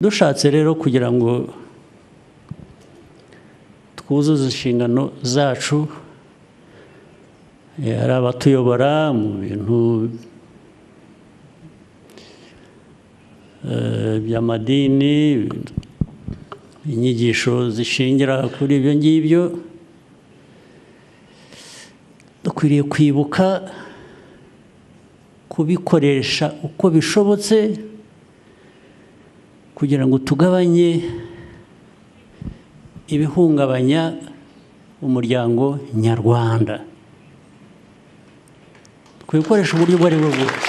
dushatse rero kugira ngo twuzuze inshingano zacu, ari abatuyobora mu bintu by'amadini, inyigisho zishingira kuri ibyo ngibyo, dukwiriye kwibuka kubikoresha uko bishobotse kugira ngo tugabanye ibihungabanya umuryango nyarwanda. Kubikoresha uburyo ubwo ari bwo bwose.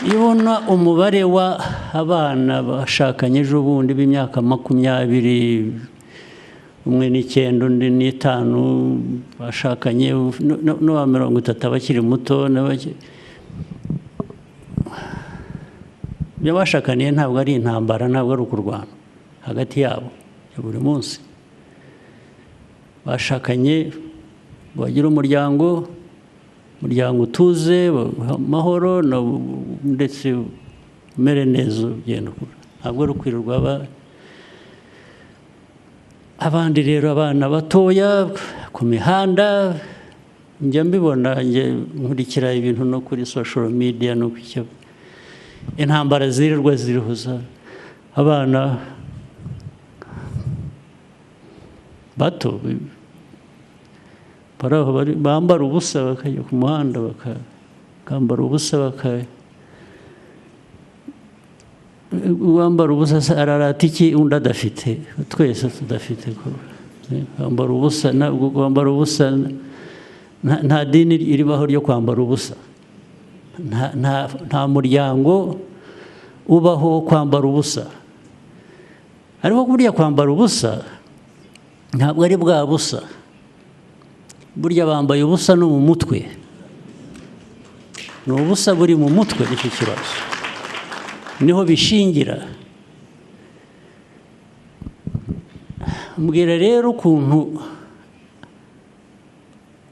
Iyo ubona umubare w'abana bashakanye ejo bundi b'imyaka 20, umwe n'9 undi n'5 bashakanye n'uwa 30 abakiri muto byabashakaniye ntabwo ari intambara, ntabwo ari ukurwana hagati yabo ya buri munsi. Bashakanye bagira umuryango utuze, amahoro ndetse umere neza ugenda ukura. Ntabwo ari ukwirirwa abandi rero abana batoya ku mihanda. Njya mbibona, nkurikira ibintu no kuri social media no ku intambara zirirwa zirihuza abana bato bambara ubusa bakajya ku muhanda bakambara ubusa wambara ubusa ararata iki undi adafite, twese tudafite kwambara ubusa. Kwambara ubusa nta dini iribaho ryo kwambara ubusa. Nta muryango ubaho kwambara ubusa. Ariko burya kwambara ubusa ntabwo ari bwa busa. Burya bambaye ubusa no mu mutwe. Ni ubusa buri mu mutwe, nicyo kibazo. Niho bishingira. Mbwira rero ukuntu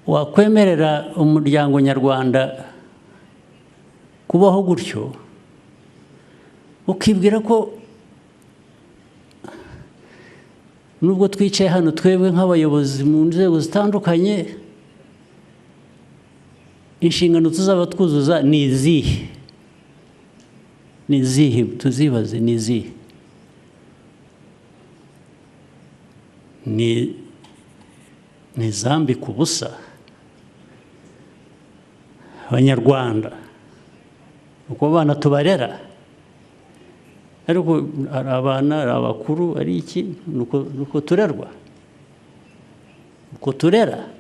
wakwemerera umuryango nyarwanda kubaho gutyo, ukibwira ko nubwo twicaye hano twebwe nk'abayobozi mu nzego zitandukanye, inshingano tuzaba twuzuza ni izihe? Ni izihe? Tuzibaze ni izihe? Ni zambika ubusa abanyarwanda, uko abana tubarera. Ariko ari abana, ari abakuru, ari iki, nuko turerwa, uko turera.